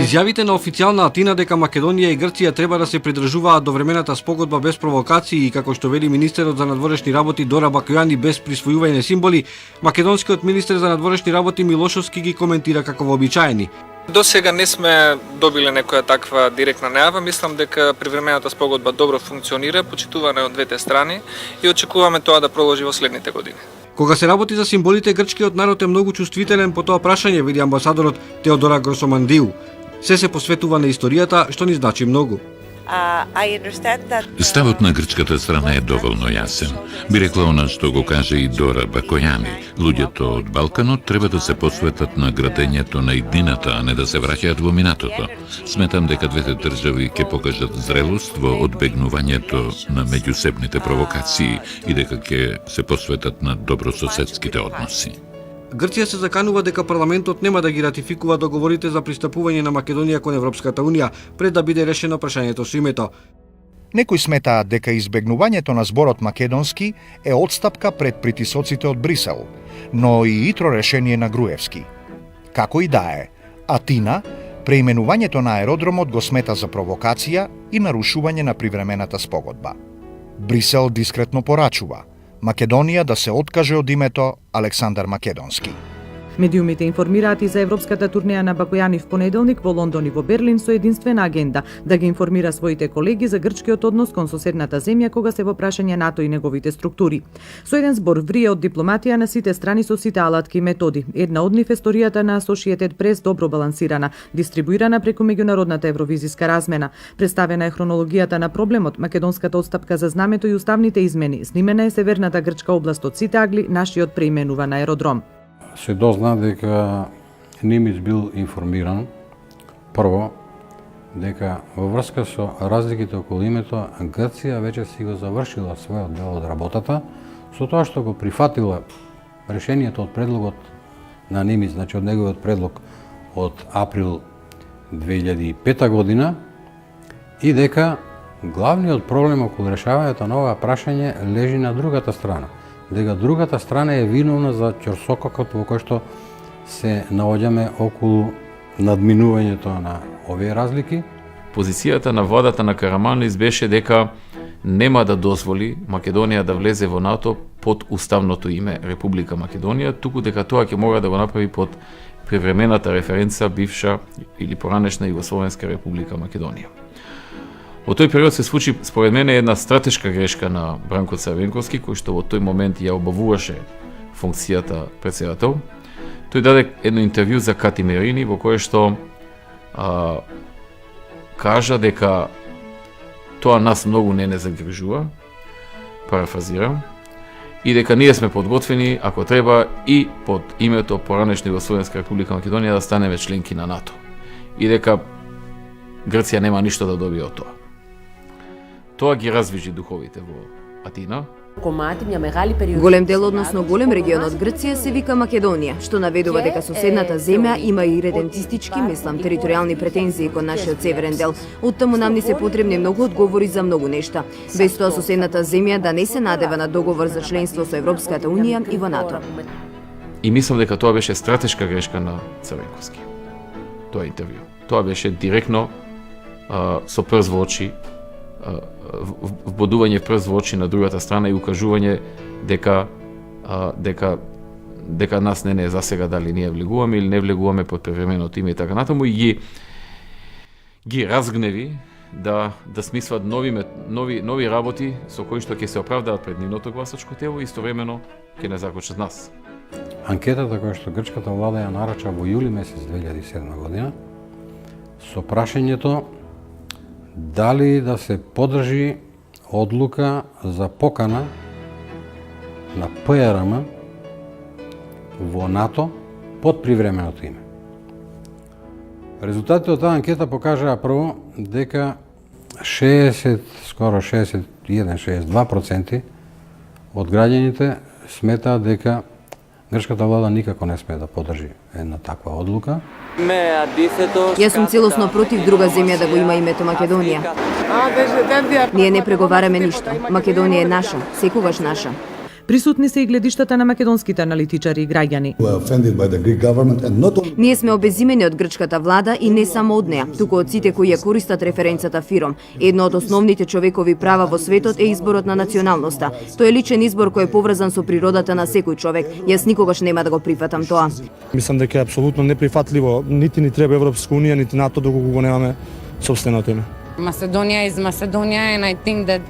Изјавите на официјална Атина дека Македонија и Грција треба да се придржуваат до времената спогодба без провокации и како што вели министерот за надворешни работи Дора Бакојани без присвојување символи, македонскиот министер за надворешни работи Милошовски ги коментира како вообичаени. До сега не сме добиле некоја таква директна најава. Мислам дека привремената спогодба добро функционира, почитувана од двете страни и очекуваме тоа да продолжи во следните години. Кога се работи за символите, грчкиот народ е многу чувствителен по тоа прашање, вели амбасадорот Теодора Гросомандиу. Се посветува на историјата, што ни значи многу. Ставот на грчката страна е доволно јасен. Би рекла она што го каже и Дора Бакојани. Луѓето од Балканот треба да се посветат на градењето на иднината, а не да се враќаат во минатото. Сметам дека двете држави ќе покажат зрелост во одбегнувањето на меѓусебните провокации и дека ќе се посветат на добрососедските односи. Грција се заканува дека парламентот нема да ги ратификува договорите за пристапување на Македонија кон Европската унија пред да биде решено прашањето со името. Некои сметаат дека избегнувањето на зборот македонски е одстапка пред притисоците од Брисел, но и итро решение на Груевски. Како и да е, Атина преименувањето на аеродромот го смета за провокација и нарушување на привремената спогодба. Брисел дискретно порачува Македонија да се откаже од името Александар Македонски. Медиумите информираат и за европската турнеја на Бакојани в понеделник во Лондон и во Берлин со единствена агенда да ги информира своите колеги за грчкиот однос кон соседната земја кога се во прашање НАТО и неговите структури. Со еден збор врие од дипломатија на сите страни со сите алатки и методи. Една од нив е историјата на Associated Press добро балансирана, дистрибуирана преку меѓународната евровизиска размена. Представена е хронологијата на проблемот, македонската отстапка за знамето и уставните измени. Снимена е северната грчка област од сите агли, нашиот преименуван аеродром. Се дозна дека Нимиц бил информиран прво дека во врска со разликите околу името Грција веќе си го завршила својот дел од работата со тоа што го прифатила решението од предлогот на Нимиц, значи од неговиот предлог од април 2005 година и дека главниот проблем околу решавањето на ова прашање лежи на другата страна. Дека другата страна е виновна за ќорсококот во кој што се наоѓаме околу надминувањето на овие разлики. Позицијата на владата на Караманлис беше дека нема да дозволи Македонија да влезе во НАТО под уставното име Република Македонија, туку дека тоа ќе мора да го направи под привремената референца бивша или поранешна Југословенска Република Македонија. Во тој период се случи, според мене, една стратешка грешка на Бранко Црвенковски, кој што во тој момент ја обавуваше функцијата председател. Тој даде едно интервју за Кати Мерини, во кое што кажа дека тоа нас многу не загрижува, парафразирам, и дека ние сме подготвени, ако треба, и под името поранешна Југословенска Република Македонија да станеме членки на НАТО. И дека Грција нема ништо да добие од тоа. Тоа ги развижи духовите во Атина. Голем дел, односно голем регион од Грција се вика Македонија, што наведува дека соседната земја има и редентистички, мислам, територијални претензии кон нашиот северен дел. Оттаму нам ни се потребни многу одговори за многу нешта. Без тоа соседната земја да не се надева на договор за членство со Европската унија и во НАТО. И мислам дека тоа беше стратешка грешка на Црвенковски. Тоа интервју. Тоа беше директно со прст во очи, вбодување прст во очи на другата страна и укажување дека нас не е засега дали ние влегуваме или не влегуваме под превременото име и така натаму, и ги разгневи да смислат нови работи со кои што ќе се оправдаат пред нивното гласачко тело и истовремено ќе не закочат нас. Анкетата која што грчката влада ја нарача во јули месец 2007 година со прашањето дали да се подржи одлука за покана на ПРМ во НАТО под привременото име. Резултатите од таа анкета покажаа прво дека 61-62% од граѓаните сметаат дека грчката влада никако не смее да подржи една таква одлука. Јас сум целосно против друга земја да го има името Македонија. Ние не преговараме ништо. Македонија е наша, секогаш наша. Присутни се и гледиштата на македонските аналитичари и граѓани. Ние сме обезимени од грчката влада и не само од неа, туку од сите кои ја користат референцата ФИРОМ. Едно од основните човекови права во светот е изборот на националноста. Тој е личен избор кој е поврзан со природата на секој човек. Јас никогаш нема да го прифатам тоа. Мислам дека е апсолутно неприфатливо, нити ни треба Европска унија, нити НАТО доколку го немаме сопственото име. Macedonia is Macedonia and I think that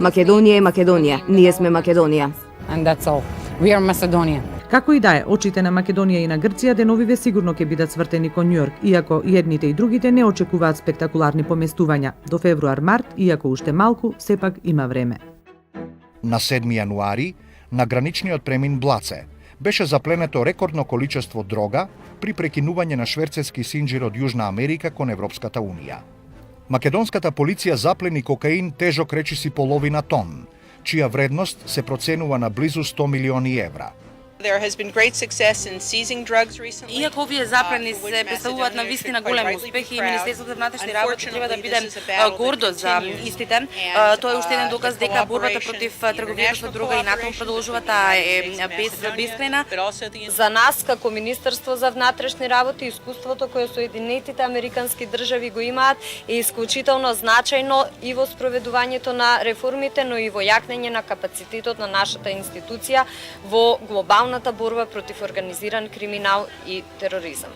Македонија е Македонија. Ние сме Македонија. and that's all. We are Macedonia. Како и да е, очите на Македонија и на Грција деновиве сигурно ќе бидат свртени кон Њујорк, иако и едните и другите не очекуваат спектакуларни поместувања. До февруар-март, иако уште малку, сепак има време. На 7 јануари, на граничниот премин Блаце, беше запленето рекордно количество дрога при прекинување на шверцерски синџир од Јужна Америка кон Европската унија. Македонската полиција заплени кокаин тежок речиси половина тон, чија вредност се проценува на близу 100 милиони евра. Иако овие заплени се представуваат на вистина голем успех и Министерството за внатрешни работи треба да биде гордо за истите, тоа е уште еден доказ дека борбата против трговијата со дрога и натаму продолжува, таа е бескрајна. За нас како Министерство за внатрешни работи искуството кое Соединетите американски држави го имаат е исклучително значајно и во спроведувањето на реформите, но и во јакнење на капацитетот на нашата институција во глобалната борба против организиран криминал и тероризам.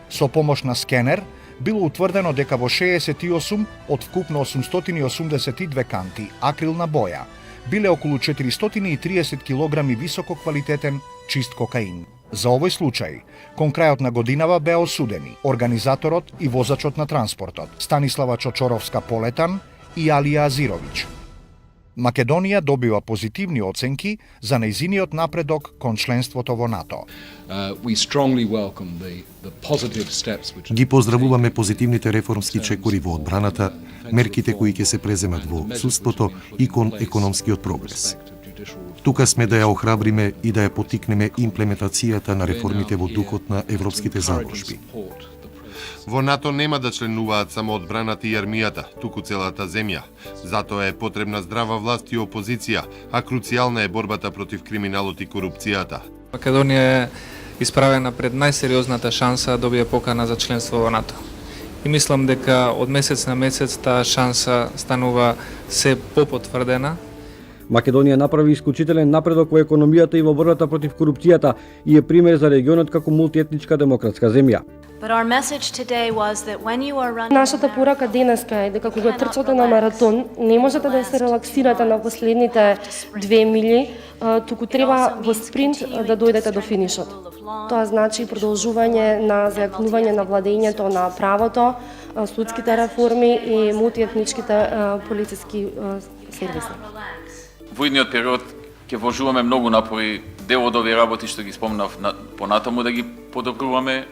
Со помош на скенер, било утврдено дека во 68 од вкупно 882 канти акрилна боја биле околу 430 килограми висококвалитетен чист кокаин. За овој случај, кон крајот на годинава беа осудени организаторот и возачот на транспортот Станислава Чочоровска-Полетан и Алија Азировиќ. Македонија добива позитивни оценки за нејзиниот напредок кон членството во НАТО. Ги поздравуваме позитивните реформски чекори во одбраната, мерките кои ќе се преземат во судството и кон економскиот прогрес. Тука сме да ја охрабриме и да ја потикнеме имплементацијата на реформите во духот на европските заложби. Во НАТО нема да членуваат само одбраната и армијата, туку целата земја. Затоа е потребна здрава власт и опозиција, а круцијална е борбата против криминалот и корупцијата. Македонија е исправена пред најсериозната шанса да добие покана за членство во НАТО. И мислам дека од месец на месец таа шанса станува се попотврдена. Македонија направи исклучителен напредок во економијата и во борбата против корупцијата и е пример за регионот како мултиетничка демократска земја. Нашата порака денеска е дека кога трчате на маратон, не можете да се релаксирате на последните 2 мили, туку треба во спринт да дојдете до финишот. Тоа значи продолжување на зајакнување на владењето на правото, судските реформи и мултиетничките полициски сервиси. Во идниот период ќе вложуваме многу напори, дел од овие работи што ги спомнав понатаму да ги подобруваме,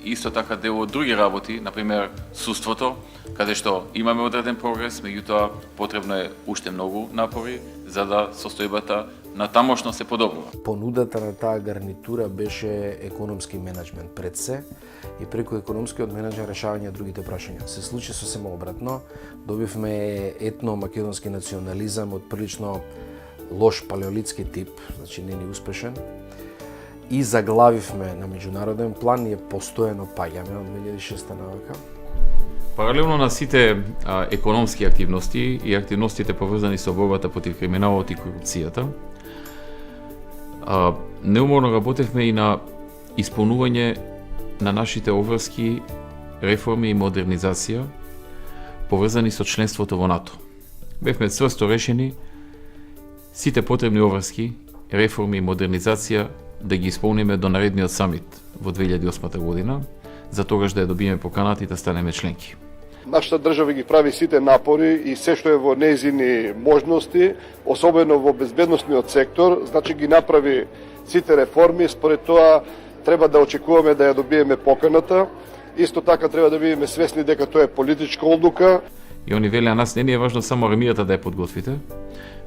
исто така дел од други работи, например судството, каде што имаме одреден прогрес, меѓутоа потребно е уште многу напори за да состојбата на тамошно се подобрува. Понудата на таа гарнитура беше економски менеджмент пред се и преку економскиот менеджмент решавање другите прашања. Се случи сосема обратно. Добивме етно-македонски национализам од прилично лош палеолитски тип, значи не ни успешен. И заглавивме на меѓународен план и постојано паѓаме од 2006 навака. Паралелно на сите економски активности и активностите поврзани со борбата против криминалот и корупцијата, неуморно работевме и на исполнување на нашите обврски реформи и модернизација поврзани со членството во НАТО. Бевме цврсто решени сите потребни обврски, реформи и модернизација да ги исполниме до наредниот самит во 2008 година, за тогаш да ја добиеме поканата и да станеме членки. Нашата држава ги прави сите напори и се што е во нејзини можности, особено во безбедносниот сектор, значи ги направи сите реформи, според тоа треба да очекуваме да ја добиеме поканата. Исто така треба да бидеме свесни дека тоа е политичка одлука. И они велеа, нас не ни е важно само армијата да ја подготвите,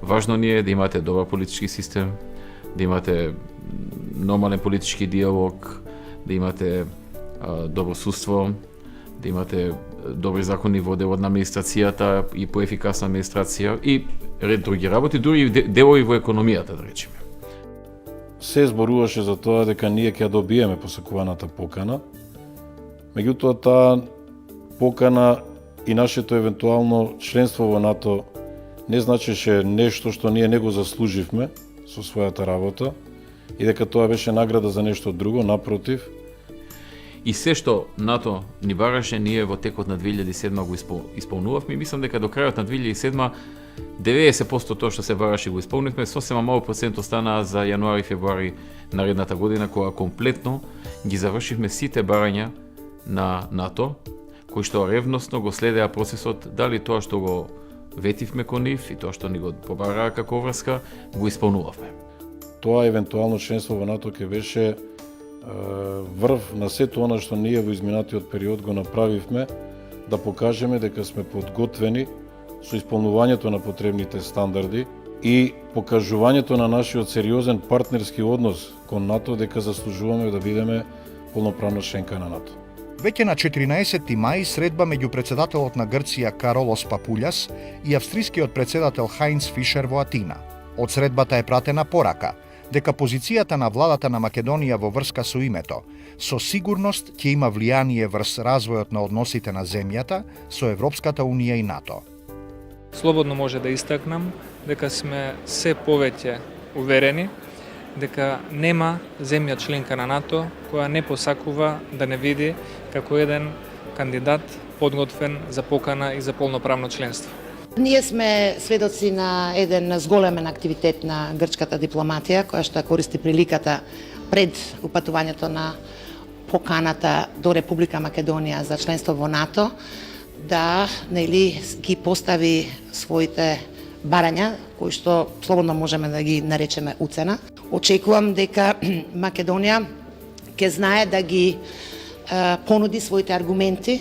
важно ни е да имате добар политички систем, да имате нормален политички диалог, да имате добро судство, да имате добри закони во делот на администрацијата и поефикасна администрација и ред други работи, дури делови во економијата, да речеме. се зборуваше за тоа дека ние ќе ја добиеме посакуваната покана. Меѓутоа, таа покана и нашето евентуално членство во НАТО не значеше нешто што ние не го заслуживме со својата работа и дека тоа беше награда за нешто друго, напротив. И се што НАТО ни бараше, ние во текот на 2007 го исполнувавме. Мислам дека до крајот на 2007 90% тоа што се бараше го исполнивме, сосема мал процент останаа за јануари-февруари наредната година, кога комплетно ги завршивме сите барања на НАТО, кои што ревносно го следеа процесот, дали тоа што го ветивме кон нив и тоа што ни го побараа како врска, го исполнувавме. Тоа евентуално членство во НАТО ќе беше врв на сето она што ние во изминатиот период го направивме, да покажеме дека сме подготвени со исполнувањето на потребните стандарди и покажувањето на нашиот сериозен партнерски однос кон НАТО, дека заслужуваме да бидеме полноправна членка на НАТО. Веќе на 14 мај средба меѓу председателот на Грција Каролос Папулјас и австрискиот председател Хајнц Фишер во Атина. Од средбата е пратена порака дека позицијата на владата на Македонија во врска со името со сигурност ќе има влијание врз развојот на односите на земјата со Европската Унија и НАТО. Слободно може да истакнам дека сме се повеќе уверени дека нема земја членка на НАТО која не посакува да не види како еден кандидат подготвен за покана и за полноправно членство. Ние сме сведоци на еден зголемен активитет на грчката дипломатија, која што користи приликата пред упатувањето на поканата до Република Македонија за членство во НАТО, да ги постави своите барања, кои што слободно можеме да ги наречеме уцена. Очекувам дека Македонија ќе знае да ги понуди своите аргументи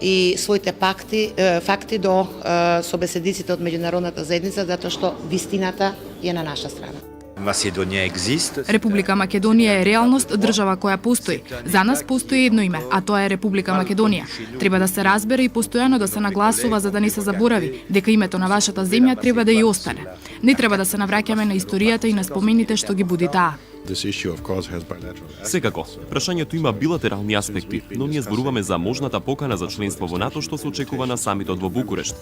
и своите факти до собеседниците од меѓународната заедница, затоа што вистината е на наша страна. Република Македонија е реалност, држава која постои. За нас постои едно име, а тоа е Република Македонија. Треба да се разбере и постојано да се нагласува за да не се заборави дека името на вашата земја треба да и остане. Не треба да се навраќаме на историјата и на спомените што ги буди таа. Секако, прашањето има билатерални аспекти, но ние зборуваме за можната покана за членство во НАТО што се очекува на самитот во Букурешт.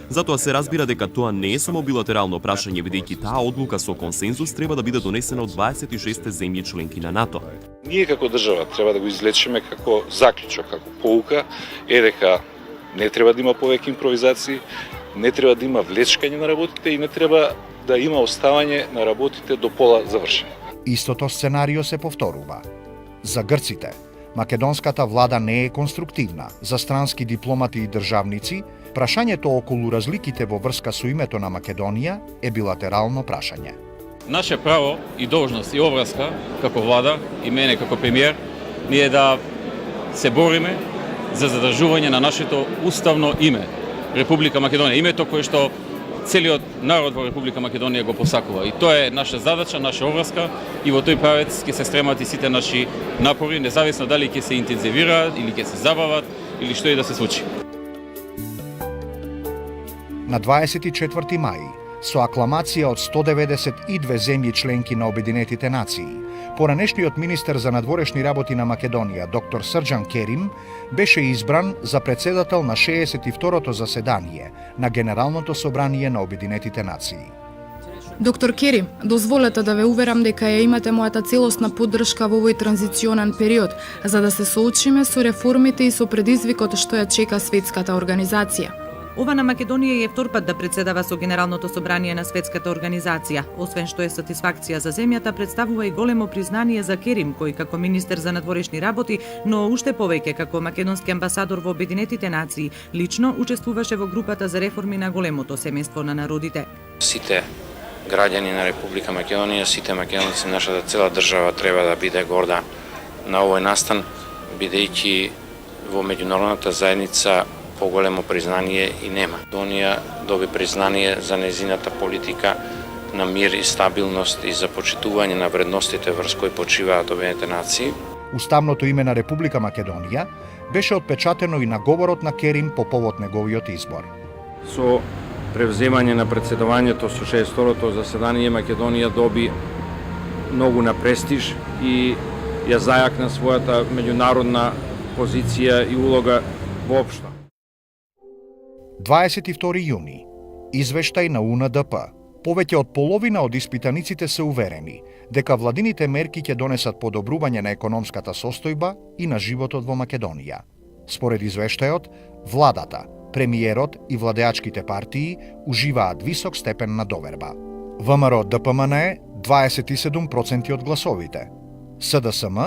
Затоа се разбира дека тоа не е само билатерално прашање, бидејќи таа одлука со консензус треба да биде донесена од 26 земји членки на НАТО. Ние како држава треба да го извлечеме како заклучок, како поука, е дека не треба да има повеќе импровизации, не треба да има влечкање на работите и не треба да има оставање на работите до пола завршени. Истото сценарио се повторува. За грците, македонската влада не е конструктивна. За странски дипломати и државници, прашањето околу разликите во врска со името на Македонија е билатерално прашање. Наше право и должност и обврска како влада и мене како премиер ние да се бориме за задржување на нашето уставно име, Република Македонија, името кое што целиот народ во Република Македонија го посакува. И тоа е наша задача, наша обврска и во тој правец ќе се стремат и сите наши напори, независно дали ќе се интензивираат или ќе се забават или што и да се случи. На 24 мај, со акламација од 192 земји членки на Обединетите нации, поранешниот министер за надворешни работи на Македонија, доктор Срџан Керим, беше избран за председател на 62-то заседание на Генералното собрание на Обединетите нации. Доктор Керим, дозволете да ве уверам дека ја имате мојата целосна поддршка во овој транзиционен период, за да се соочиме со реформите и со предизвикот што ја чека светската организација. Ова на Македонија е втор пат да председава со Генералното собрание на светската организација. Освен што е сатисфакција за земјата, представува и големо признание за Керим, кој како министер за надворешни работи, но уште повеќе како македонски амбасадор во Обединетите нации, лично учествуваше во групата за реформи на големото семејство на народите. Сите граѓани на Република Македонија, сите македонци, нашата цела држава треба да биде горда на овој настан, бидејќи во меѓународната заедница поголемо признание и нема. Македонија доби признание за незината политика на мир и стабилност и за почитување на вредностите врз кои почиваат Обединетите нации. Уставното име на Република Македонија беше отпечатено и на говорот на Керим по повод неговиот избор. Со превземање на претседувањето со 62-то заседание Македонија доби многу на престиж и ја зајакна својата меѓународна позиција и улога воопшто. 22 јуни. Извештај на УНДП. Повеќе од половина од испитаниците се уверени дека владините мерки ќе донесат подобрување на економската состојба и на животот во Македонија. Според извештајот, владата, премиерот и владеачките партии уживаат висок степен на доверба. ВМРО ДПМН е 27% од гласовите. СДСМ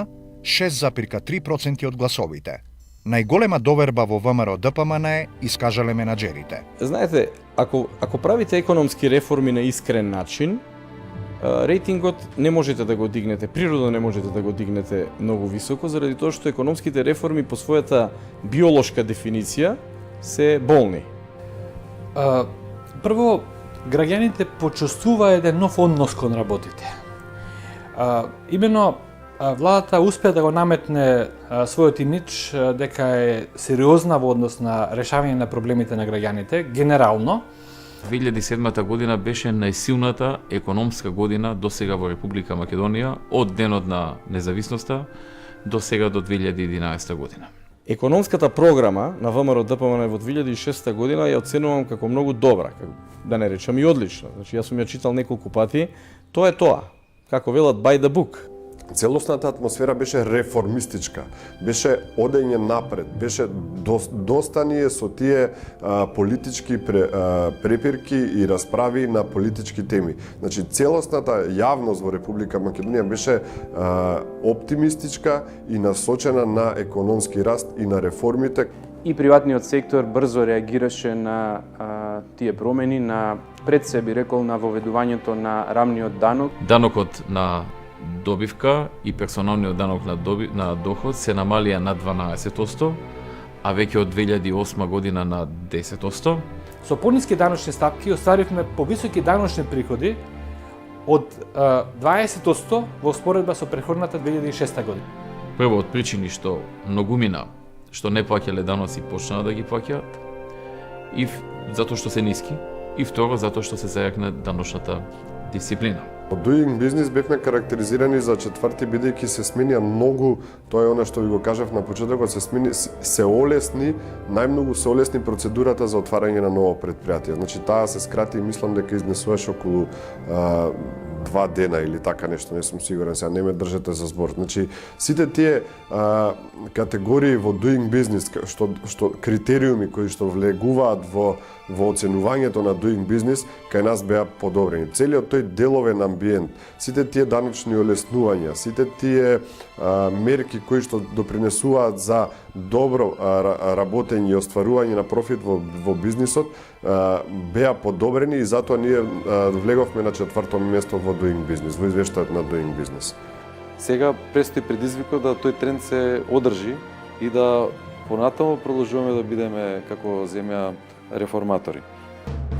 6,3% од гласовите. Најголема доверба во ВМРО ДПМН искажале менаџерите. Знаете, ако правите економски реформи на искрен начин, рейтингот не можете да го дигнете, природно не можете да го дигнете многу високо, заради тоа што економските реформи по својата биолошка дефиниција се болни. Прво, граѓаните почувствува еден нов однос кон работите. Имено, владата успеа да го наметне својот имидж дека е сериозна во однос на решавање на проблемите на граѓаните, генерално. 2007 година беше најсилната економска година до сега во Република Македонија од денот на независноста до сега до 2011 година. Економската програма на ВМРО ДПМН во 2006 година ја оценувам како многу добра, да не речам и одлична. Значи, јас сум ја читал неколку пати, тоа е тоа, како велат by the book. Целосната атмосфера беше реформистичка, беше одење напред, беше достание со тие политички препирки и расправи на политички теми. Значи, целосната јавност во Република Македонија беше оптимистичка и насочена на економски раст и на реформите. И приватниот сектор брзо реагираше на тие промени, пред се би рекол на воведувањето на рамниот данок. Данокот на добивка и персоналниот данок на доход се намалија на 12%, а веќе од 2008 година на 10%. Со пониски даночни стапки оставивме повисоки даночни приходи од 20% во споредба со претходната 2006 година. Прво од причини што многумина што не плаќале даноци почнаа да ги плаќаат, и затоа што се ниски, и второ затоа што се зајакна даночната дисциплина. Од Doing Business бевме карактеризирани за четврти, бидејќи се сменија многу, тоа е она што ви го кажав на почетокот, се олесни, најмногу се олесни процедурата за отварање на ново претпријатие. Значи, таа се скрати и мислам дека изнесуваше околу 2 дена или така нешто, не сум сигурен, сега не ме држете за збор. Значи, сите тие категории во Doing Business, што критериуми кои што влегуваат во оценувањето на Doing Business, кај нас беа подобрени. Целиот тој деловен амбиент, сите тие даночни олеснувања, сите тие мерки кои што допринесуваат за добро работење и остварување на профит во бизнисот, беа подобрени и затоа ние влеговме на 4-то место во Doing Business, во извештајот на Doing Business. Сега престои предизвикот да тој тренд се одржи и да понатаму продолжуваме да бидеме како земја реформатори.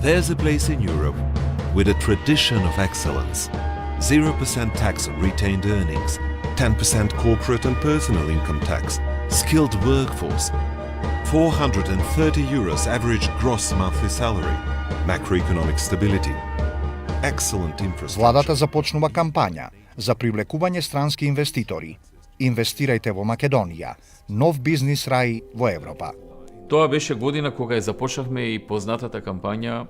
There's a place in Europe with a tradition of excellence. 0% tax on retained earnings, 10% corporate and personal income tax, skilled workforce, 430 euros average gross monthly salary, macroeconomic stability, excellent infrastructure. Владата започнува кампања за привлекување странски инвеститори. Инвестирајте во Македонија, нов бизнис рај во Европа. Тоа беше година кога ја започнавме и познатата кампања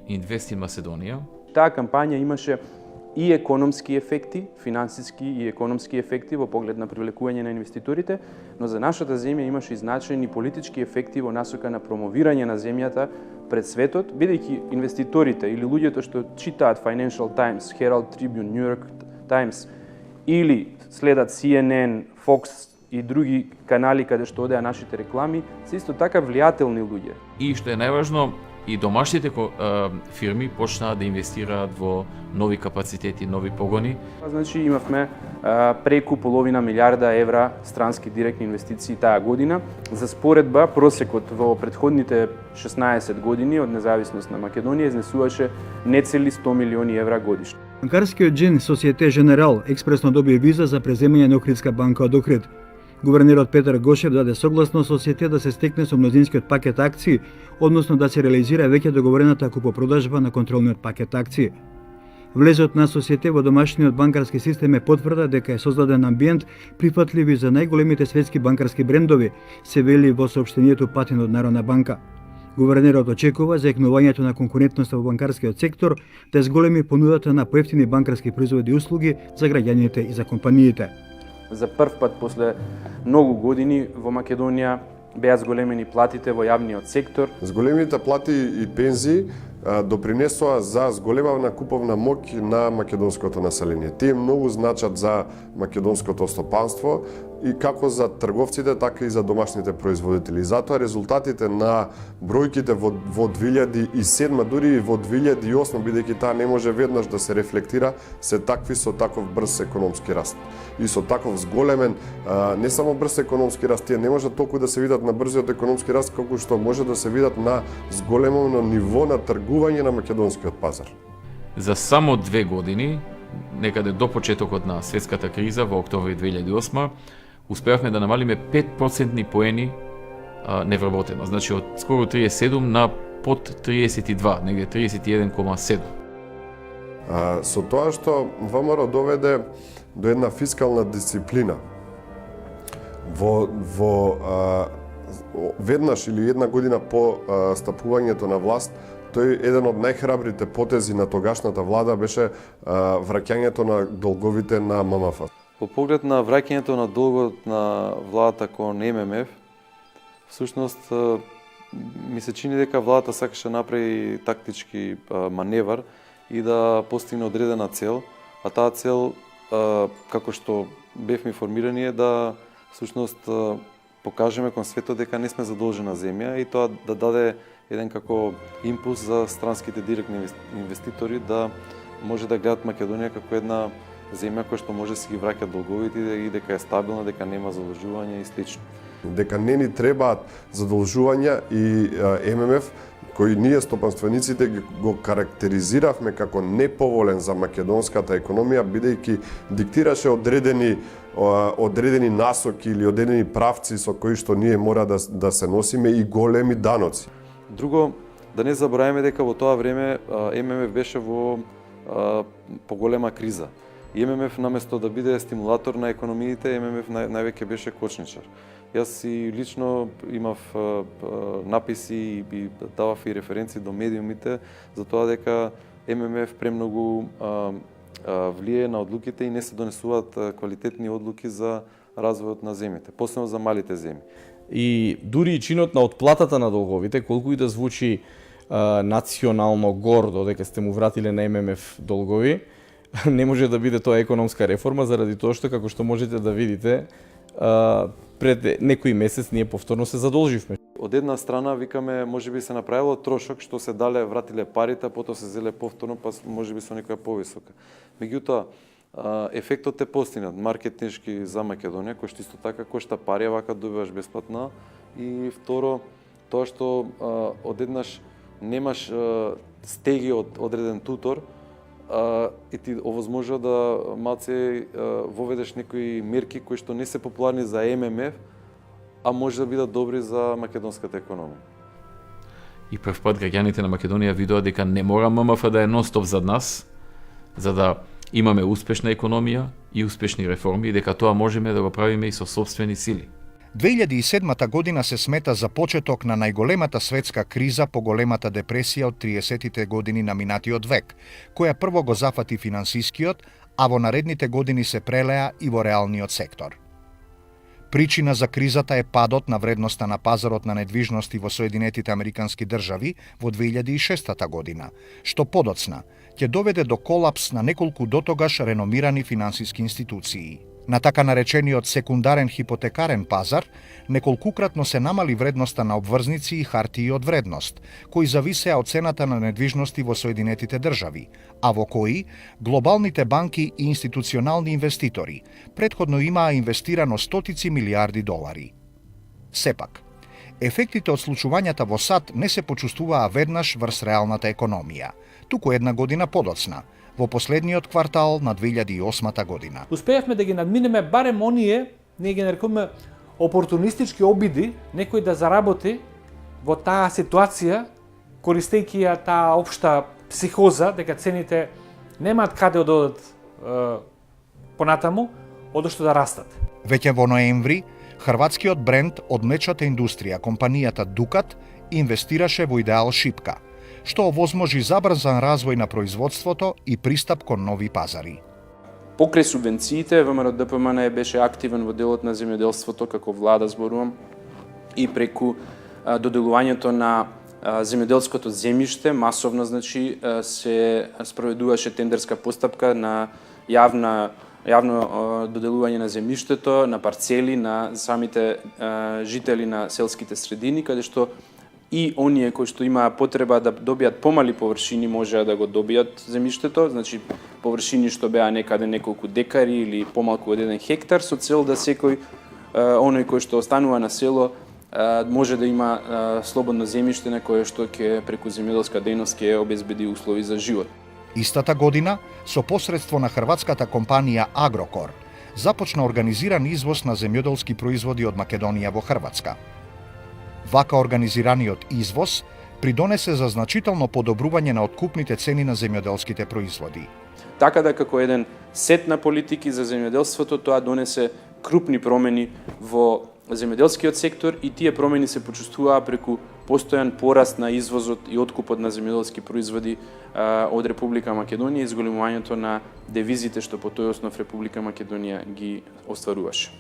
Invest in Macedonia. Таа кампања имаше и економски ефекти, финансиски и економски ефекти во поглед на привлекување на инвеститорите, но за нашата земја имаше и значајни политички ефекти во насока на промовирање на земјата пред светот, бидејќи инвеститорите или луѓето што читаат Financial Times, Herald Tribune, New York Times или следат CNN, Fox и други канали каде што одеа нашите реклами, се исто така влијателни луѓе. И што е најважно, и домашните фирми почнаа да инвестираат во нови капацитети, нови погони. Значи имавме преку половина милиарда евра странски директни инвестиции таа година. За споредба, просекот во претходните 16 години од независност на Македонија изнесуваше нецели 100 милиони евра годишно. Банкарскиот джин Societe Generale експресно добие виза за преземање на Охридска банка од Охрид. Гувернерот Петар Гошев даде согласно Societe да се стекне со мнозинскиот пакет акции, односно да се реализира веќе договорената купопродажба на контролниот пакет акции. Влезот на Societe во домашниот банкарски систем е потврда дека е создаден амбиент прифатливи за најголемите светски банкарски брендови, се вели во соопштението патен од Народна банка. Гувернерот очекува заекнувањето на конкурентноста во банкарскиот сектор да зголеми понудата на поевтини банкарски производи и услуги за граѓаните и за компаниите. За прв пат после многу години во Македонија беа зголемени платите во јавниот сектор. Зголемите плати и пензии допринесоа за зголемавна куповна моќ на македонското население. Тие многу значат за македонското стопанство и како за трговците, така и за домашните производители. Затоа резултатите на бројките во 2007, дури и во 2008, бидејќи таа не може веднаш да се рефлектира, се такви со таков брз економски раст. И со таков зголемен, не само брз економски раст, тие не може толку да се видат на брзиот економски раст, како што може да се видат на зголемено ниво на тргување на македонскиот пазар. За само 2 години, некаде до почетокот на светската криза во октомври 2008, успеавме да намалиме 5% поени невработено. Значи од скоро 37 на под 32, негде 31,7. Со тоа што ВМРО доведе до една фискална дисциплина веднаш или една година по стапувањето на власт, тој еден од најхрабрите потези на тогашната влада беше враќањето на долговите на ММФ. По поглед на враќањето на долгот на владата кон ММФ, всушност ми се чини дека владата сакаше да направи тактички маневар и да постигне одредена цел, а таа цел, како што бевме информирани, е да всушност покажеме кон светот дека не сме задолжена земја и тоа да даде еден како импулс за странските директни инвеститори да може да гледат Македонија како една земја која што може да си ги враќа долговите и дека е стабилна, дека нема задолжување и слично. Дека не ни требаат задолжувања и ММФ, кој ние стопанствениците го карактеризиравме како неповолен за македонската економија, бидејќи диктираше одредени насоки или одредени правци со кои што ние мора да се носиме и големи даноци. Друго, да не забораваме дека во тоа време ММФ беше во поголема криза. И ММФ наместо да биде стимулатор на економиите, ММФ највеќе беше кочничар. Јас и лично имав написи и давав и референции до медиумите за тоа дека ММФ премногу влие на одлуките и не се донесуваат квалитетни одлуки за развојот на земјите, посебно за малите земји. И дури и чинот на отплатата на долговите, колку и да звучи национално гордо дека сте му вратиле на ММФ долгови, не може да биде тоа економска реформа, заради тоа што, како што можете да видите, пред некој месец ние повторно се задолживме. Од една страна, викаме, можеби се направило трошок, што се дале, вратиле парите, потоа се зеле повторно, па можеби со некоја повисока. Меѓутоа, ефектот е постигнат, маркетиншки за Македонија, кој што исто така кошта пари, вака добиваш бесплатно. И второ, тоа што одеднаш немаш стеги од одреден тутор, и ти овозможува да малце воведеш некои мерки кои што не се популарни за ММФ, а може да бидат добри за македонската економија. И прв пат граѓаните на Македонија видоа дека не мора ММФ да е нон-стоп зад нас, за да имаме успешна економија и успешни реформи, и дека тоа можеме да го правиме и со собствени сили. 2007 година се смета за почеток на најголемата светска криза по големата депресија од 30-тите години на минатиот век, која прво го зафати финансискиот, а во наредните години се прелеа и во реалниот сектор. Причина за кризата е падот на вредноста на пазарот на недвижности во Соединетите Американски држави во 2006 година, што подоцна ќе доведе до колапс на неколку дотогаш реномирани финансиски институции. На така наречениот секундарен хипотекарен пазар, неколкукратно се намали вредноста на обврзници и хартии од вредност, кои зависеа од цената на недвижности во Соединетите држави, а во кои глобалните банки и институционални инвеститори претходно имаа инвестирано стотици милиарди долари. Сепак, ефектите од случувањата во САД не се почувствуваа веднаш врз реалната економија, туку една година подоцна, во последниот квартал на 2008 година. Успеавме да ги надминеме барем оние, ние ги нарекуваме опортунистички обиди, некој да заработи во таа ситуација, користејќи ја таа општа психоза дека цените немаат каде да одат понатаму, одошто да растат. Веќе во ноември, хрватскиот бренд од млечната индустрија, компанијата Дукат, инвестираше во Идеал Шипка, што овозможи забрзан развој на производството и пристап кон нови пазари. Покрај субвенциите, ВМРО ДПМН беше активен во делот на земјоделството како влада, зборувам, и преку доделувањето на земјоделското земјиште, масовно, значи, се спроведуваше тендерска постапка на јавно доделување на земјиштето, на парцели, на самите жители на селските средини, каде што и оние кои што имаа потреба да добијат помали површини можеа да го добијат земјиштето, значи површини што беа некаде неколку декари или помалку од 1 хектар, со цел да секој оној кој што останува на село може да има слободно земјиште на кое што ќе преку земјоделска дејност ќе обезбеди услови за живот. Истата година, со посредство на хрватската компанија Агрокор, започна организиран извоз на земјоделски производи од Македонија во Хрватска. Вака организираниот извоз придонесе за значително подобрување на откупните цени на земјоделските производи. Така да како еден сет на политики за земјоделството, тоа донесе крупни промени во земјоделскиот сектор и тие промени се почувствуваа преку постојан пораст на извозот и откупот на земјоделски производи од Република Македонија и зголемувањето на девизите што по тој основ Република Македонија ги остваруваше.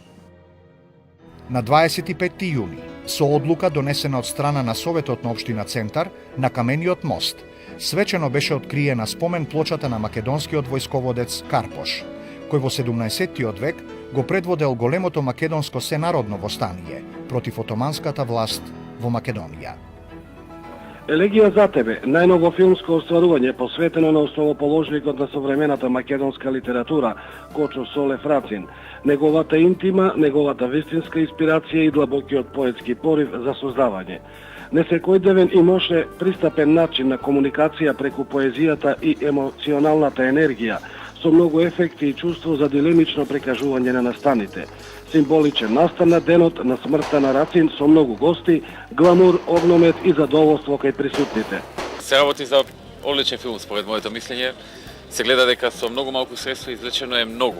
На 25 јуни, со одлука донесена од страна на Советот на општина Центар на Камениот мост, свечено беше откриена спомен плочата на македонскиот војсководец Карпош, кој во 17-тиот век го предводел големото македонско сенародно востание против отоманската власт во Македонија. Елегија за тебе, најново филмско остварување посветено на основоположникот на современата македонска литература, Кочо Солев Рацин, неговата интима, неговата вистинска инспирација и длабокиот поетски порив за создавање. Несекојдневен и моше пристапен начин на комуникација преку поезијата и емоционалната енергија, со многу ефекти и чувство за дилемично прекажување на настаните. Символичен настан на денот на смртта на Рацин со многу гости, гламур, огномет и задоволство кај присутните. Се работи за одличен филм, според моето мислење. Се гледа дека со многу малку средства извлечено е многу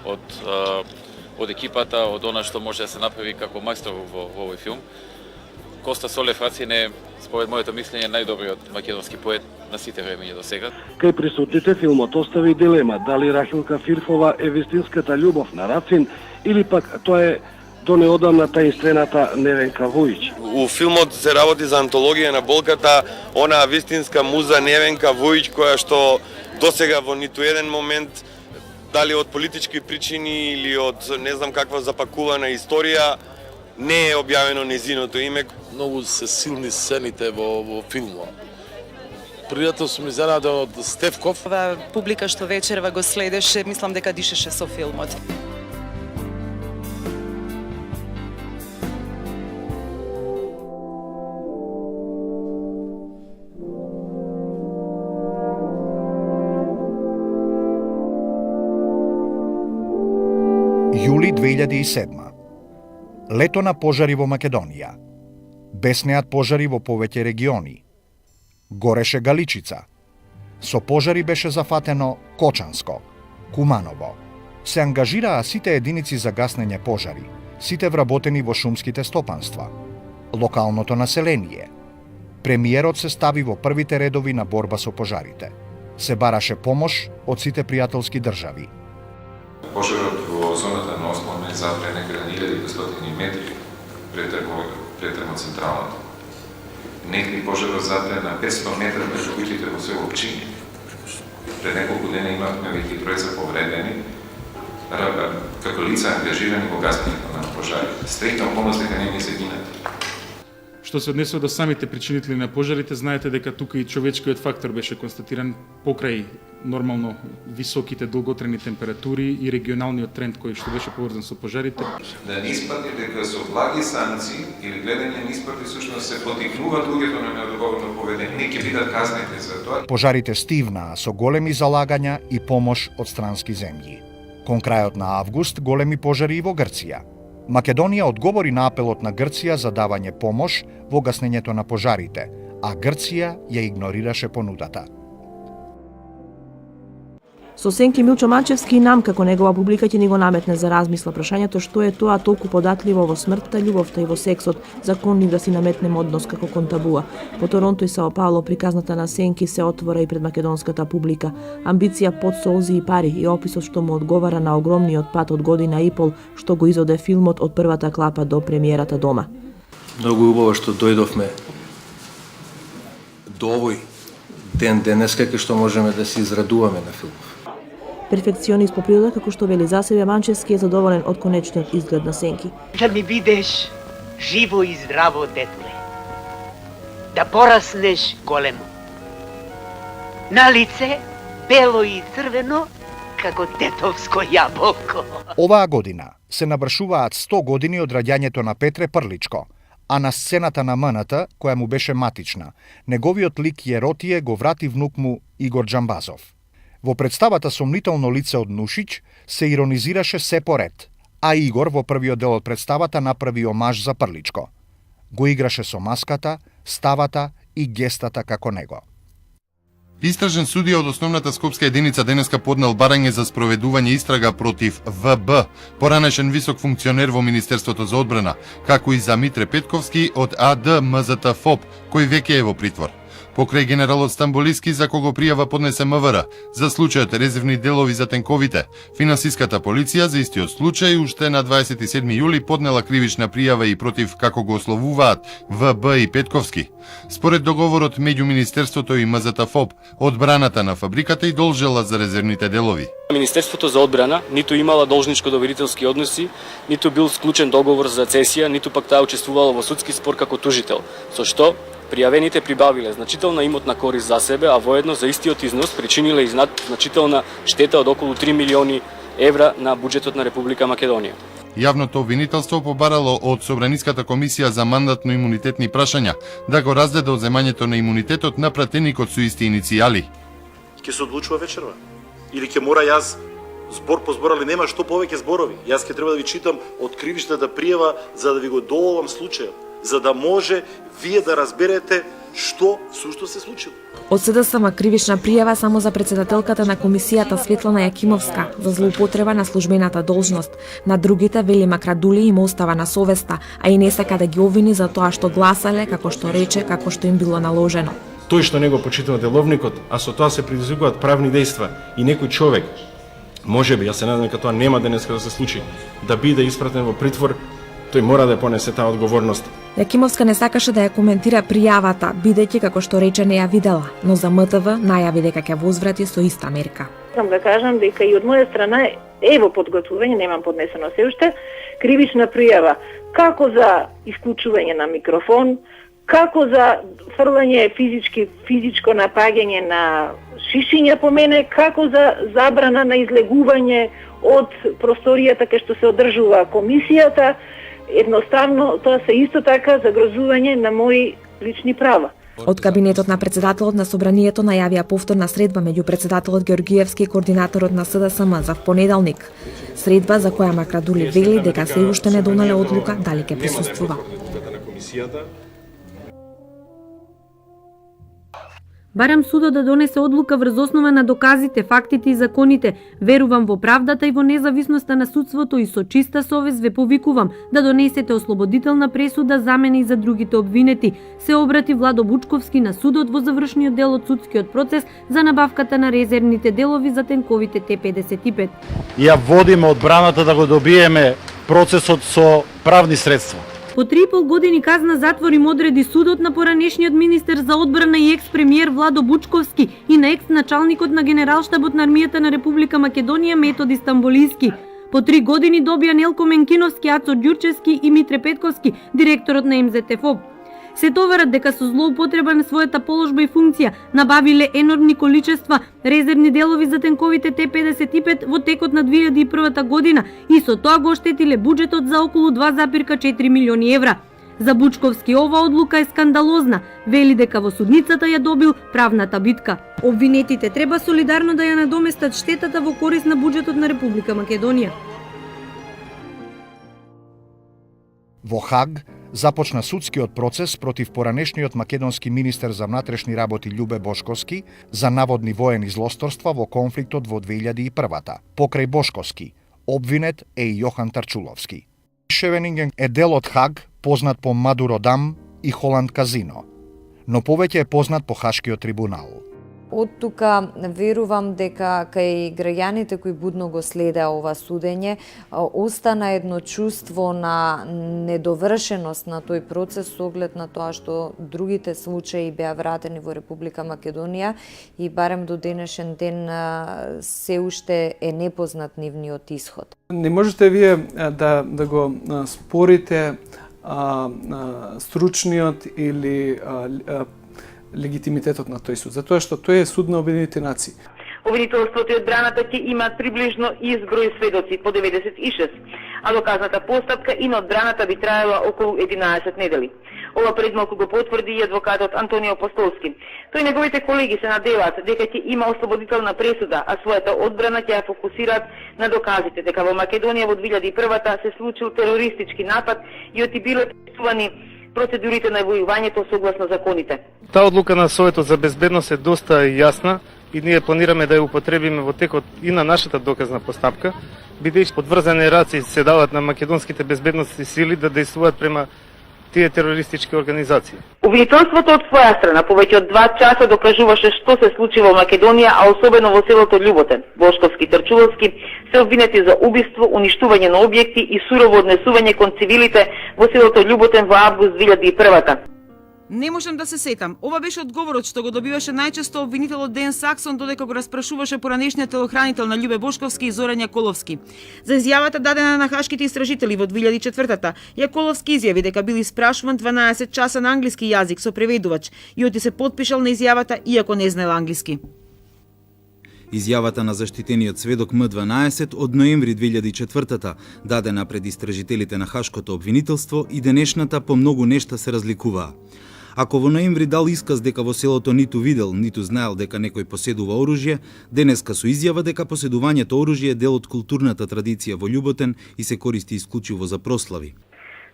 од екипата, од она што може да се направи како мајстор во овој филм. Коста Солев Рацин е, според моето мислење, најдобриот македонски поет на сите времења до сега. Кај присутните филмот остави дилема дали Рахилка Фирфова е вистинската љубов на Рацин или пак тоа е до неодамна таинствената Невенка Вујич. У филмот се работи за антологија на болката, онаа вистинска муза Невенка Вујич, која што досега во ниту еден момент, дали од политички причини или од не знам каква запакувана историја, не е објавено незиното име. Многу се силни сцените во филмот. Пријатно сум изненаден од Стевков. Публика што вечерва го следеше, мислам дека дишеше со филмот. Јули 2007. Лето на пожари во Македонија. Беснеат пожари во повеќе региони. Гореше Галичица. Со пожари беше зафатено Кочанско, Куманово. Се ангажираа сите единици за гаснење пожари, сите вработени во шумските стопанства, локалното население. Премиерот се стави во првите редови на борба со пожарите. Се бараше помош од сите пријателски држави. Пожарот во зоната на Осман е запре некаде 1500 метри пред термоцентралата. Некои пожарот запре на 500 метри меѓу куќите во село Пчини. Пред неколку дена имавме веќе тројца повредени, како лица ангажирани во гаснењето на пожарите. Стреќна околност дека не се гинати. Што се однесува до самите причинители на пожарите, знаете дека тука и човечкиот фактор беше констатиран покрај нормално високите долготрajни температури и регионалниот тренд кој што беше поврзан со пожарите. Да не испати дека со благи санкции или гледање на испати всушност се потикнуваат луѓето на неодговорно поведение, не ќе бидат казнети за тоа. Пожарите стивнаа со големи залагања и помош од странски земји. Кон крајот на август големи пожари и во Грција. Македонија одговори на апелот на Грција за давање помош во гаснењето на пожарите, а Грција ја игнорираше понудата. Со Сенки Милчо-Манчевски и нам, како негова публика, ќе ни го наметне за размисла прашањето што е тоа толку податливо во смртта, љубовта и во сексот, законни да си наметнеме однос како кон табуа. По Торонто и Сао Пауло приказната на Сенки се отвора и пред македонската публика. Амбиција под солзи и пари и описот што му одговара на огромниот пат од година и пол што го изоде филмот од првата клапа до премиерата дома. Многу убаво што дојдовме до овој ден денеска кај што можеме да се израдуваме на филмов. Перфекционист по природа, како што вели за себе, Манчевски е задоволен од конечниот изглед на Сенки. Да ми бидеш живо и здраво, детуле. Да пораснеш големо. На лице бело и црвено, како детовско јаболко. Оваа година се навршуваат 100 години од раѓањето на Петре Прличко, а на сцената на МНТ, која му беше матична, неговиот лик Јеротие го врати внук му Игор Џамбазов. Во представата Сомнително лице од Нушич се иронизираше се поред, а Игор во првиот дел од представата направи омаж за Прличко. Го играше со маската, ставата и гестата како него. Истражен судија од основната скопска единица денеска поднел барање за спроведување истрага против ВБ, поранешен висок функционер во Министерството за одбрана, како и за Митре Петковски од АД МЗТ ФОП, кој веќе е во притвор. Покрај генералот Стамболиски, за кого пријава поднесе МВР, за случајот резервни делови за тенковите, финансиската полиција за истиот случај уште на 27 јули поднела кривична пријава и против, како го ословуваат, ВБ и Петковски. Според договорот меѓу Министерството и МЗТ ФОП, одбраната на фабриката и должела за резервните делови. Министерството за одбрана ниту имала должничко-доверителски односи, ниту бил склучен договор за цесија, ниту пак таа учествувала во судски спор како тужител, со што пријавените прибавиле значителна имотна корист за себе, а воедно за истиот износ причиниле и значителна штета од околу 3 милиони евра на буџетот на Република Македонија. Јавното обвинителство побарало од Собраниската комисија за мандатно-имунитетни прашања да го разгледа одземањето на имунитетот на пратеникот со исти иницијали. Ќе се одлучува вечерва? Или ќе мора јас збор по збор, али нема што повеќе зборови. Јас ќе треба да ви читам од кривичната пријава за да ви го доловам случајот, за да може вие да разберете што сушто се случило. Од СДСМ кривична пријава само за председателката на комисијата Светлана Јакимовска за злоупотреба на службената должност. На другите вели Макрадули им остава на совеста, а и не сака да ги обвини за тоа што гласале, како што рече, како што им било наложено. Тој што не го почитува деловникот, а со тоа се предизвикуваат правни дејства и некој човек, можеби, јас се надевам дека тоа нема денеска да се случи, да биде испратен во притвор, тој мора да понесе таа одговорност. Јакимовска не сакаше да ја коментира пријавата, бидејќи како што рече не ја видела, но за МТВ најави дека ќе возврати со иста мерка. Сам да кажам дека и од моја страна е во подготвување, немам поднесено се уште, кривична пријава, како за исклучување на микрофон, како за фрлање физичко напаѓање на шишиња по мене, како за забрана на излегување од просторијата кај што се одржува комисијата. Едноставно, тоа се исто така загрозување на мои лични права. Од кабинетот на председателот на собранието најавија повторна средба меѓу председателот Георгиевски и координаторот на СДСМ за понеделник. Средба за која Макрадули вели дека се уште не донале одлука дали ќе присуствува. Барам судот да донесе одлука врз основа на доказите, фактите и законите. Верувам во правдата и во независноста на судството и со чиста совест ве повикувам да донесете ослободителна пресуда за мене и за другите обвинети. Се обрати Владо Бучковски на судот во завршниот дел од судскиот процес за набавката на резервните делови за тенковите Т-55. Ја водиме одбраната да го добиеме процесот со правни средства. По 3,5 години казна затвор им одреди судот на поранешниот министер за одбрана и екс-премиер Владо Бучковски и на екс-началникот на Генералштабот на армијата на Република Македонија Методи Стамболиски. По 3 години добија Нелко Менкиновски, Ацо Ѓурчевски и Митре Петковски, директорот на МЗТ-ФОП. Се товарат дека со злоупотреба на својата положба и функција набавиле енормни количества резервни делови за тенковите Т-55 во текот на 2001 година и со тоа го оштетиле буџетот за околу 2,4 милиони евра. За Бучковски ова одлука е скандалозна, вели дека во судницата ја добил правната битка. Обвинетите треба солидарно да ја надоместат штетата во корист на буџетот на Република Македонија. Во Хаг, започна судскиот процес против поранешниот македонски министер за внатрешни работи Љубе Бошковски за наводни воени злосторства во конфликтот во 2001-та. Покрај Бошковски, обвинет е и Јохан Тарчуловски. Шевенинген е дел од Хаг, познат по Мадуро Дам и Холанд Казино, но повеќе е познат по Хашкиот трибунал. Од тука верувам дека кај граѓаните кои будно го следеа ова судење остана едно чувство на недовршеност на тој процес со оглед на тоа што другите случаи беа вратени во Република Македонија и барем до денешен ден се уште е непознат нивниот исход. Не можете вие да го спорите стручниот или легитимитетот на тој суд, затоа што тој е суд на Обединетите нации. Обвинителството и одбраната ќе имаат приближно изброј сведоци по 96, а доказната постапка и на одбраната би траела околу 11 недели. Ова предмалку го потврди и адвокатот Антонио Постолски. Тој и неговите колеги се надеваат дека ќе има ослободителна пресуда, а својата одбрана ќе ја фокусираат на доказите дека во Македонија во 2001-та се случил терористички напад и оти биле пресувани процедурите на војувањето согласно законите. Таа одлука на Советот за безбедност е доста јасна и ние планираме да ја употребиме во текот и на нашата доказна постапка, бидејќи подврзани раци се дават на македонските безбедностни сили да действуваат према тие терористички организации. Обвинителството од своја страна повеќе од 2 часа докажуваше што се случи во Македонија, а особено во селото Љуботен. Бошковски и Тарчуловски се обвинети за убиство, уништување на објекти и сурово однесување кон цивилите во селото Љуботен во август 2001-та. Не можам да се сетам. Ова беше одговорот што го добиваше најчесто обвинителот Ден Саксон додека го распрашуваше поранешниот телохранител на Љубе Бошковски и Зоран Јаколовски. За изјавата дадена на хашките истражители во 2004-та, Јаколовски изјави дека бил испрашуван 12 часа на англиски јазик со преведувач и оти се потпишал на изјавата иако не знаел англиски. Изјавата на заштитениот сведок М12 од ноември 2004-та, дадена пред истражителите на Хашкото обвинителство, и денешната по многу нешта се разликуваа. Ако во ноември дал исказ дека во селото ниту видел, ниту знаел дека некој поседува оружје, денеска со изјава дека поседувањето оружје е дел од културната традиција во Љуботен и се користи исклучиво за прослави.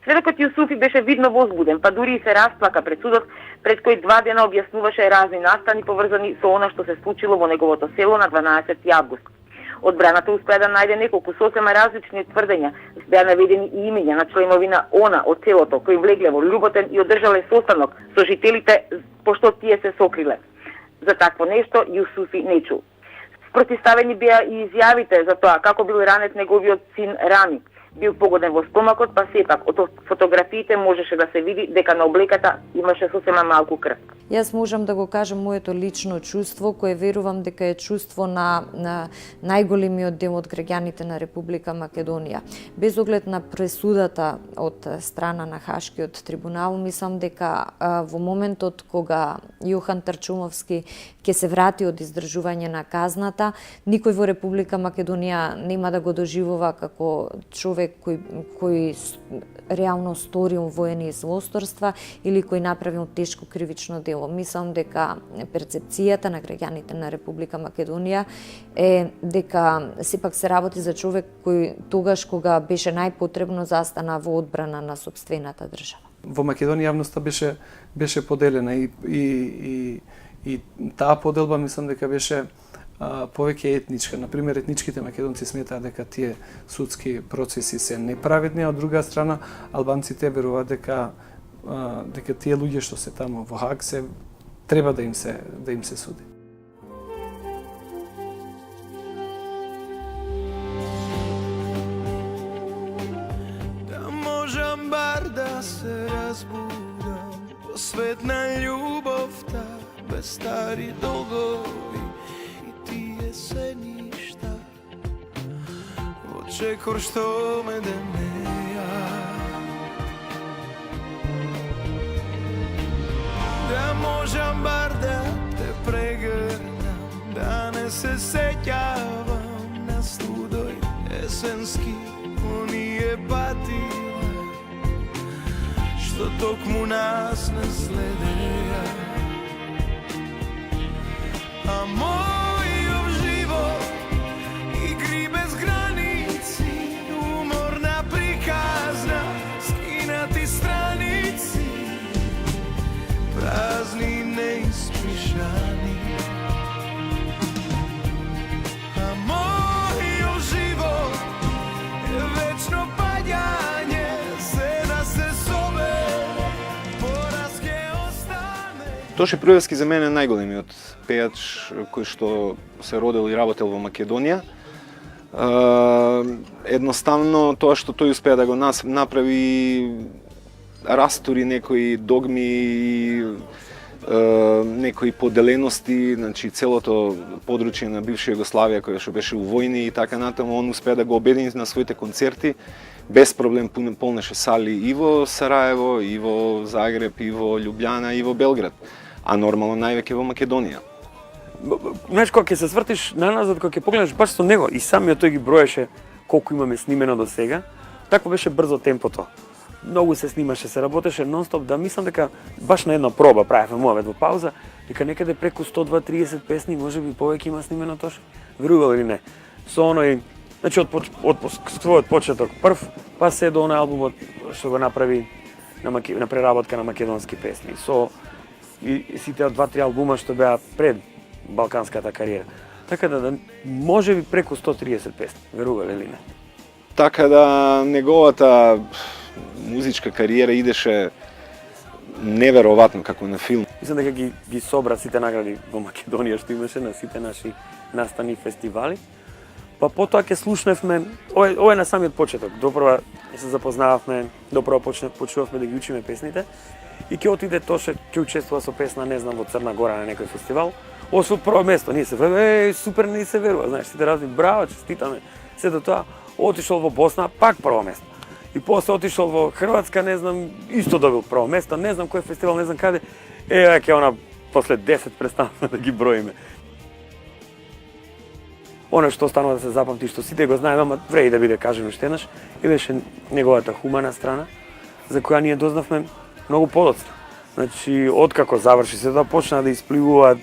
Сведокот Јусуфи беше видно возбуден, па дури и се расплака пред судот, пред кој 2 дена објаснуваше разни настани поврзани со она што се случило во неговото село на 12 август. Одбраната успеа да најде неколку сосема различни тврдења. Беа наведени и имиња на членови на ОНА од селото кои влегле во Љуботен и одржале состанок со жителите пошто тие се сокриле. За такво нешто Јусуфи не чул. Спротиставени беа и изјавите за тоа како бил ранет неговиот син Рами. Бил погоден во стомакот, па сепак од фотографиите можеше да се види дека на облеката имаше сосема малку крв. Јас можам да го кажам моето лично чувство, кое верувам дека е чувство на најголемиот дел од граѓаните на Република Македонија. Без оглед на пресудата од страна на Хашкиот трибунал, мислам дека во моментот кога Јохан Тарчуловски ќе се врати од издржување на казната, никој во Република Македонија нема да го доживува како човек кој реално сторил воени злосторства или кој направил тешко кривично дело. Мислам дека перцепцијата на граѓаните на Република Македонија е дека сепак се работи за човек кој тогаш кога беше најпотребно застана во одбрана на сопствената држава. Во Македонија јавноста беше поделена и таа поделба мислам дека беше повеќе етничка. Например, етничките македонци сметаат дека тие судски процеси се неправедни, а од друга страна албанците веруваат дека тие луѓе што се таму во Хаг се треба да им се суди. Да можам бар да се разбудам во свет на љубовта, без стари долгови и тие се ништа во чекор што ме демеја. Да можам бар да те прегрнам, да не се сеќавам на студој есенски оние патила што токму нас не следеја. А мојов живот игри без граници, уморна приказна, скинати страни Тоше Проевски за мене е најголемиот пејач кој што се родил и работел во Македонија. Едноставно тоа што тој успеа да го направи, растури некои догми, некои поделености, значи целото подручје на бивша Југославија која што беше у војни и така натаму, он успеа да го обедини на своите концерти. Без проблем полнеше сали и во Сараево, и во Загреб, и во Љубљана, и во Белград, а нормално највеќе во Македонија. Знаеш, кога ќе се свртиш наназад, кога ќе погледнеш баш со него и самиот тој ги броеше колку имаме снимено до сега, такво беше брзо темпото. Многу се снимаше, се работеше нон-стоп, да мислам дека баш на една проба правевме мојавет во пауза, дека некаде преку 120-30 песни, можеби повеќе има снимено тоше. Верувал или не? Со оној, значи од својот почеток прв, па се до оној албумот што го направи на преработка на македонски песни. Со и сите 2-3 албума што беа пред балканската кариера. Така да можеби преку 130 песни, верувал или не? Така да неговата музичка кариера идеше неверојатно како на филм. Мислам дека ги собра сите награди во Македонија што имаше на сите наши настани фестивали. Па потоа ќе слушневме, ова е на самиот почеток. Допрва се запознававме, допрва почнувавме да ги учиме песните и ќе отиде Тоше, ќе учествува со песна, не знам, во Црна Гора на некој фестивал. Освен прво место, ние се верува, супер, не се верува, знаеш, сите разни, браво, честитаме. Сето тоа, отишол во Босна, пак прво место. И после отишол во Хрватска, не знам, исто добил прво место, не знам кој фестивал, не знам каде. Веќе она после 10 престанавме да ги броиме. Оно што останува да се запамти, што сите го знаеме, ама вреди да биде кажено уште еднаш, и беше неговата хумана страна, за која ние дознавме многу подоцна. Значи, откако заврши се тоа, почна да испливуваат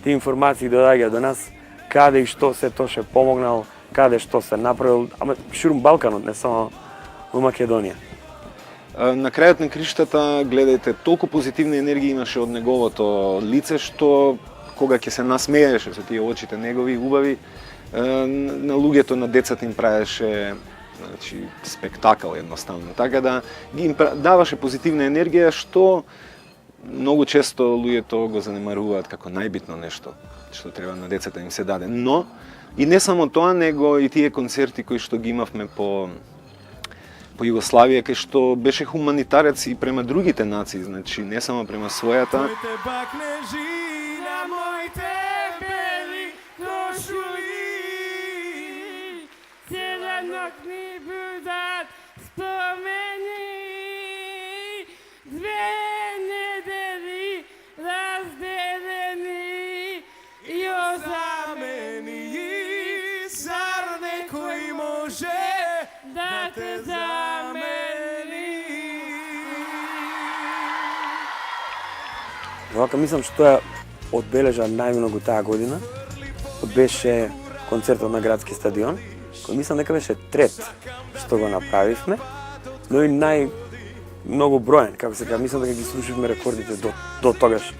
тие информации да доаѓаат до нас, каде и што се Тоше помогнал, каде што се направил, ама ширум Балканот, не само во Македонија. На крајот на криштата, гледајте, толку позитивна енергија имаше од неговото лице, што кога ќе се насмееше со тие очите негови убави, на луѓето, на децата им правеше, значи, спектакл едноставно. Така да ги даваше позитивна енергија, што многу често луѓето го занемаруваат како најбитно нешто што треба на децата им се даде. Но и не само тоа, него и тие концерти кои што ги имавме по Југославија, кај што беше хуманитарец и према другите нации, значи не само према својата. Да те замени. Вака мислам што ја одбележа најмногу таа година, беше концертот на градски стадион, кој мислам дека беше трет што го направивме, но и најмногу броен, како се кажа, мислам дека ги срушивме рекордите до тогаш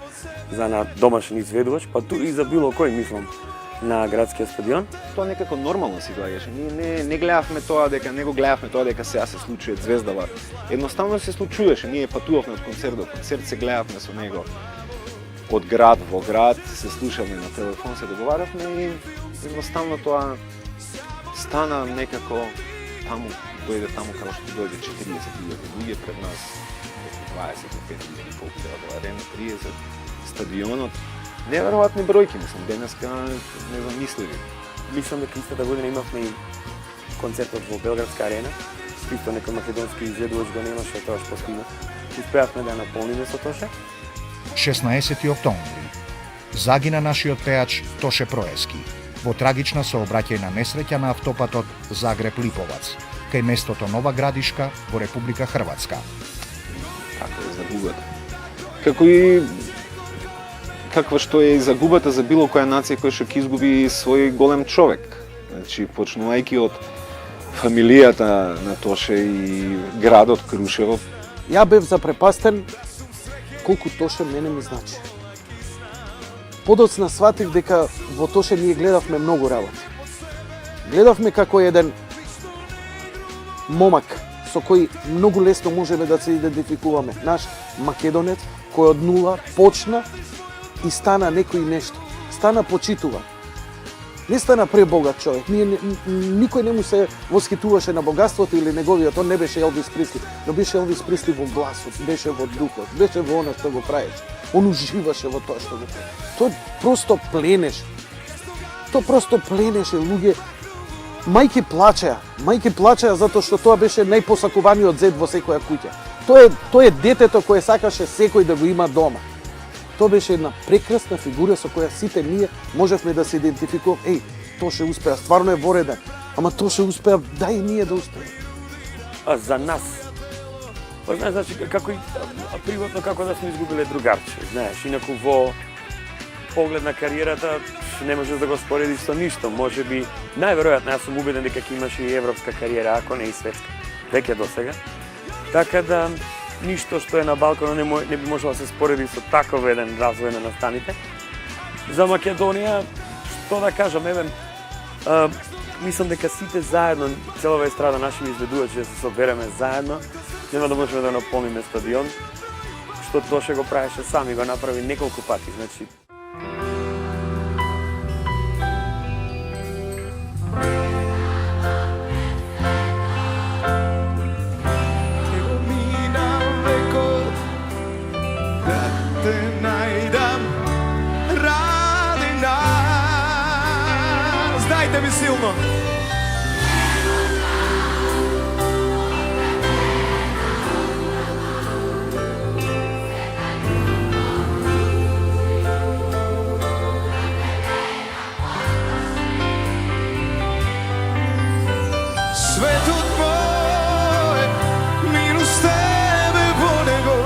за на домашен изведувач, па тури и за било кој, мислам, на градскиот стадион. Тоа некако нормално си доаѓаше. Ние не гледавме тоа дека сега се случува звездава. Едноставно се случуваше. Ние патувавме од концерт до концерт, се гледавме со него од град во град, се слушавме на телефон, се договаравме и едноставно тоа стана некако таму, дојде таму како што дојде 40.000 луѓе пред нас, 25.000 колку треба да арена, 30, стадионот. Неверојатни бројки, мислам, денеска незамисливи. Мислам дека истата година имавме и концертот во Белградска арена, исто некој македонски изведувач го немаше, тоа што има. Успеавме да ја наполниме со Тоше. 16 октомври. Загина нашиот пејач Тоше Проевски во трагична сообраќајна несреќа на автопатот Загреб-Липовац, кај местото Нова Градишка во Република Хрватска. Како е загубата? Како и каква што е загубата за било која нација која што ќе изгуби свој голем човек. Значи, почнувајќи од фамилијата на Тоше и градот Крушево. Ја бев запрепастен колку Тоше мене ми значи. Подоцна сватив дека во Тоше ние гледавме многу работи. Гледавме како еден момак со кој многу лесно можеме да се идентификуваме. Наш македонец кој од нула почна и стана некој нешто. Стана почитуван. Не стана пребогат човек. Никој не му се восхитуваше на богатството или неговиот, он не беше Елвис Пресли, но беше Елвис Пресли во гласот, беше во духот, беше во она што го правеше. Он уживаше во тоа што го правеше. Тој просто пленеше. Тоа просто пленеше луѓе. Мајки плачеа затоа што тоа беше најпосакуваниот зет во секоја куќа. Тоа е детето кое сакаше секој да го има дома. Тоа беше една прекрасна фигура со која сите ние можевме да се идентификуваме. Еј, тоа ше успеа, стварно е вореден. Ама тоа ше успеа, дај ние да успееме. А за нас, знаеш, значи, како и приватно како да сме изгубиле другарче, знаеш, инаку во поглед на кариерата не можеш да го споредиш со ништо. Може би, најверојатно, јас сум убеден дека ќе имаш и европска кариера, ако не и светска, веќе до сега. Така да, ништо што е на Балканот не би можело да се спореди со таков еден развој на настаните. За Македонија, што да кажам, мислам дека сите заедно, целава естрада, наши изведувачи да се собереме заедно, нема да можеме да наполниме стадион, што Тоше го правеше сам и го направи неколку пати, значи. Dajte mi silno. Svetut moj, minus tebe во него.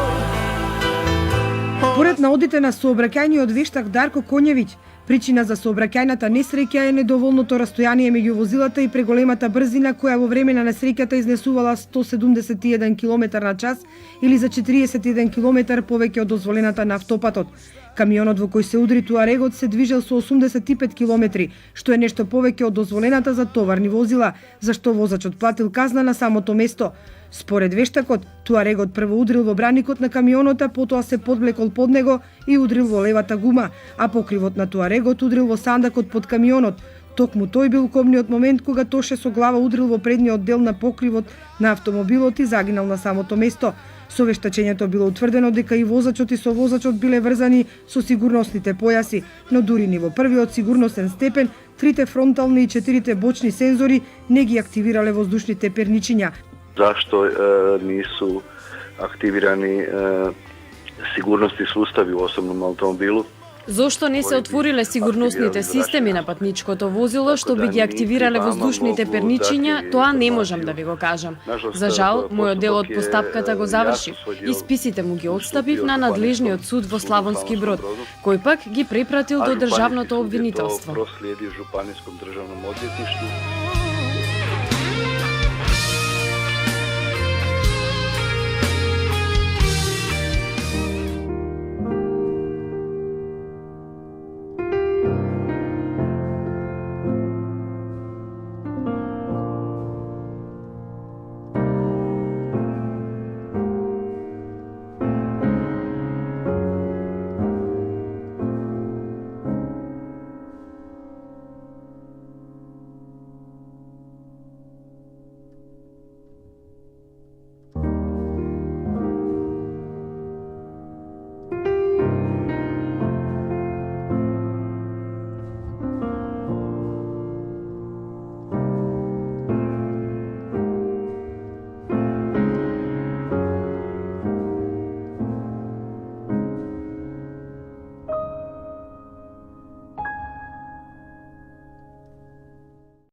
Според наодите на сообраќајниот вештак Дарко Конјевиќ, причина за сообраќајната несреќа е недоволното растојание меѓу возилата и преголемата брзина која во време на несреќата изнесувала 171 км на час или за 41 км повеќе од дозволената на автопатот. Камионот во кој се удри Туарегот се движел со 85 км, што е нешто повеќе од дозволената за товарни возила, зашто возачот платил казна на самото место. Според вештакот, Туарегот прво удрил во браникот на камионот, а потоа се подвлекол под него и удрил во левата гума, а покривот на Туарегот удрил во сандакот под камионот. Токму тој бил комниот момент кога Тоше со глава удрил во предниот дел на покривот на автомобилот и загинал на самото место. Со вештачењето било утврдено дека и возачот и совозачот биле врзани со сигурносните појаси, но дури ни во првиот сигурносен степен, 3 фронтални и 4 бочни сензори не ги активирале воздушните перничиња. Зашто нису активирани сигурности сустави у особном автомобилу? Зошто не се отвориле сигурносните системи на патничкото возило што би ги активирале воздушните перничиња, тоа не можам да ви го кажам. За жал, мојот дел од постапката го завршив и списите му ги отстапив на надлежниот суд во Славонски Брод, кој пак ги препратил до државното обвинителство. Проследи жупаниском државном одветништву.